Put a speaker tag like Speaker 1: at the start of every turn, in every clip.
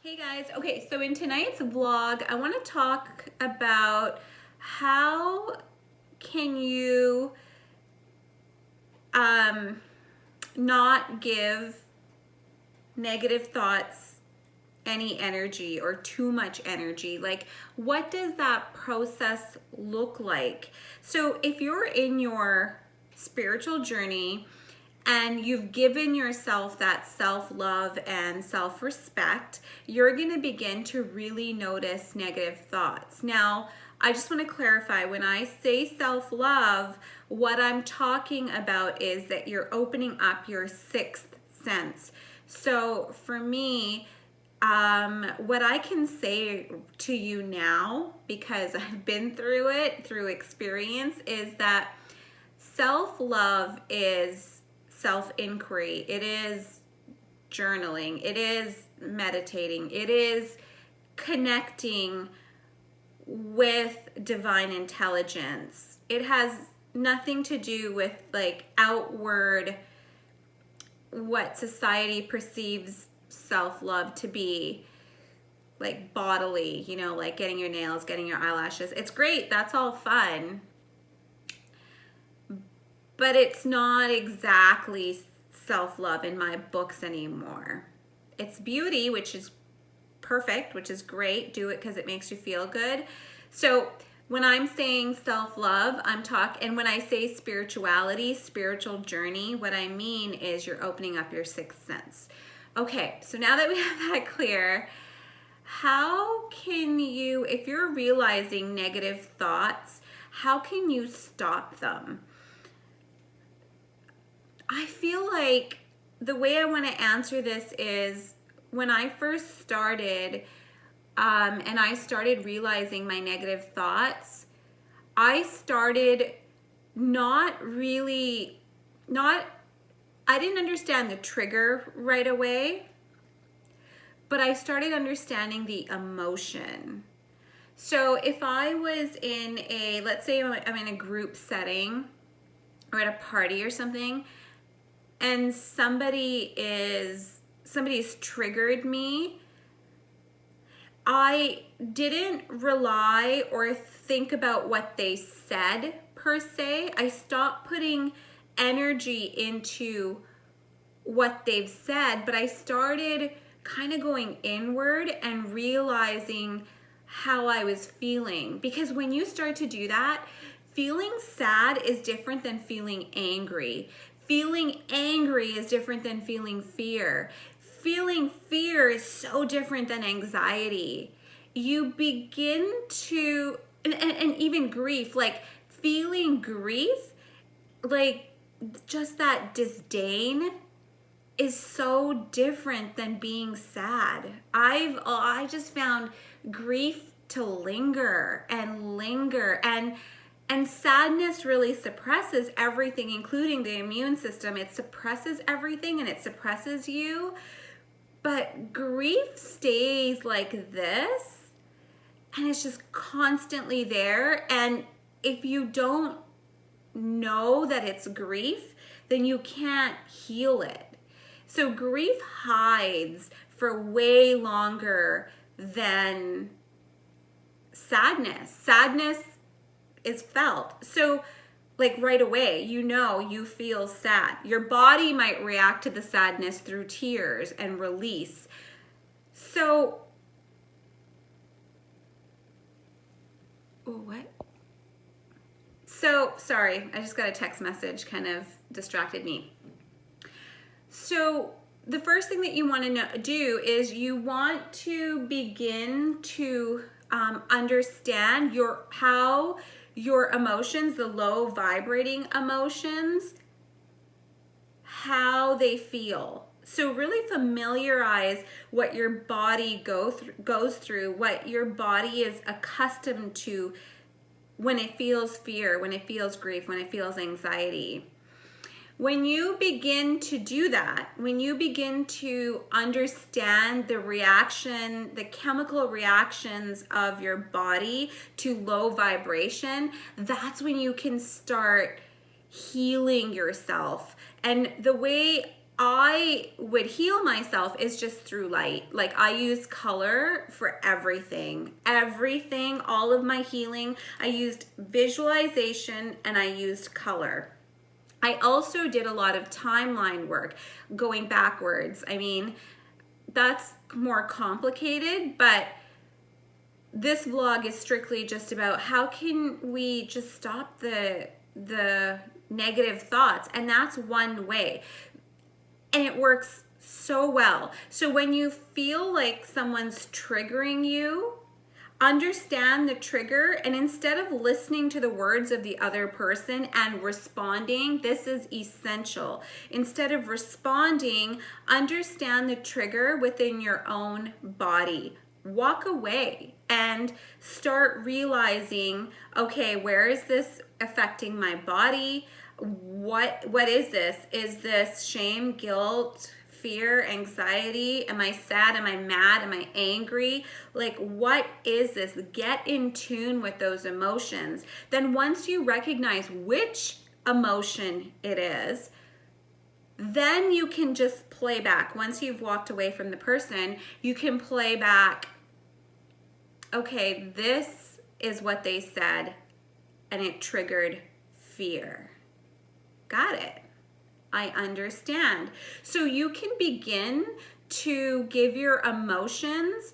Speaker 1: Hey guys, okay, so in tonight's vlog, I want to talk about how can you not give negative thoughts any energy or too much energy. Like, what does that process look like? So if you're in your spiritual journey and you've given yourself that self-love and self-respect, you're going to begin to really notice negative thoughts. Now, I just want to clarify, when I say self-love, what I'm talking about is that you're opening up your sixth sense. So for me, what I can say to you now, because I've been through it, through experience, is that self-love is self-inquiry. It is journaling. It is meditating. It is connecting with divine intelligence. It has nothing to do with like outward, what society perceives self-love to be, like bodily, you know, like getting your nails, getting your eyelashes. It's great. That's all fun. But it's not exactly self-love in my books anymore. It's beauty, which is perfect, which is great. Do it because it makes you feel good. So when I'm saying self-love, and when I say spirituality, spiritual journey, what I mean is you're opening up your sixth sense. Okay, so now that we have that clear, how can you, if you're realizing negative thoughts, how can you stop them? I feel like the way I want to answer this is, when I first started and I started realizing my negative thoughts, I started I didn't understand the trigger right away, but I started understanding the emotion. So if I was in let's say I'm in a group setting or at a party or something, and somebody's triggered me, I didn't rely or think about what they said per se. I stopped putting energy into what they've said, but I started kind of going inward and realizing how I was feeling. Because when you start to do that, feeling sad is different than feeling angry. Feeling angry is different than feeling fear. Feeling fear is so different than anxiety. You begin to, and even grief, like feeling grief, like just that disdain is so different than being sad. I just found grief to linger and linger, and sadness really suppresses everything, including the immune system. It suppresses everything and it suppresses you. But grief stays like this, and it's just constantly there. And if you don't know that it's grief, then you can't heal it. So grief hides for way longer than sadness. Sadness is felt. So like right away, you know, you feel sad. Your body might react to the sadness through tears and release. So, what? So, sorry, I just got a text message, kind of distracted me. So the first thing that you want to do is you want to begin to understand how your emotions, the low vibrating emotions, how they feel. So really familiarize what your body goes through, what your body is accustomed to when it feels fear, when it feels grief, when it feels anxiety. When you begin to do that, when you begin to understand the reaction, the chemical reactions of your body to low vibration, that's when you can start healing yourself. And the way I would heal myself is just through light. Like I use color for everything, all of my healing. I used visualization and I used color. I also did a lot of timeline work, going backwards. I mean, that's more complicated, but this vlog is strictly just about how can we just stop the negative thoughts, and that's one way. And it works so well. So when you feel like someone's triggering you, understand the trigger, and instead of listening to the words of the other person and responding, this is essential. Instead of responding, understand the trigger within your own body. Walk away and start realizing, okay, where is this affecting my body? What is this? Is this shame, guilt, fear, anxiety? Am I sad? Am I mad? Am I angry? Like, what is this? Get in tune with those emotions. Then once you recognize which emotion it is, then you can just play back. Once you've walked away from the person, you can play back, okay, this is what they said, and it triggered fear. Got it. I understand. So you can begin to give your emotions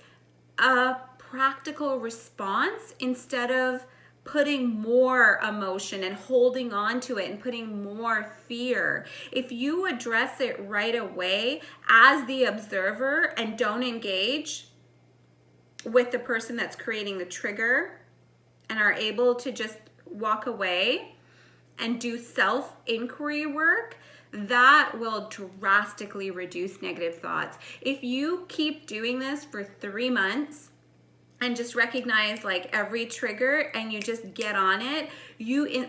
Speaker 1: a practical response instead of putting more emotion and holding on to it and putting more fear. If you address it right away as the observer and don't engage with the person that's creating the trigger and are able to just walk away and do self-inquiry work, that will drastically reduce negative thoughts. If you keep doing this for 3 months and just recognize like every trigger and you just get on it,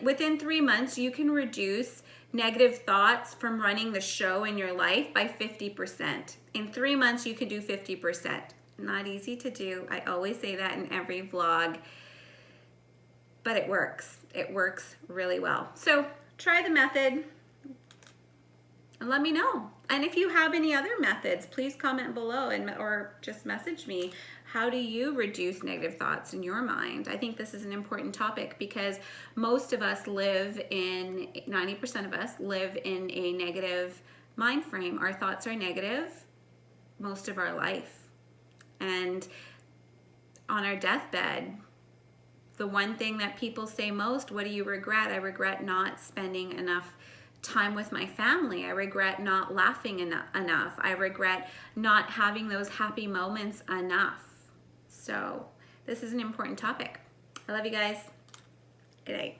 Speaker 1: within 3 months, you can reduce negative thoughts from running the show in your life by 50%. In 3 months, you can do 50%. Not easy to do. I always say that in every vlog, but it works. It works really well. So try the method and let me know. And if you have any other methods, please comment below or just message me. How do you reduce negative thoughts in your mind? I think this is an important topic because most of us 90% of us live in a negative mind frame. Our thoughts are negative most of our life. And on our deathbed, the one thing that people say most, what do you regret? I regret not spending enough time with my family. I regret not laughing enough. I regret not having those happy moments enough. So this is an important topic. I love you guys. Good night.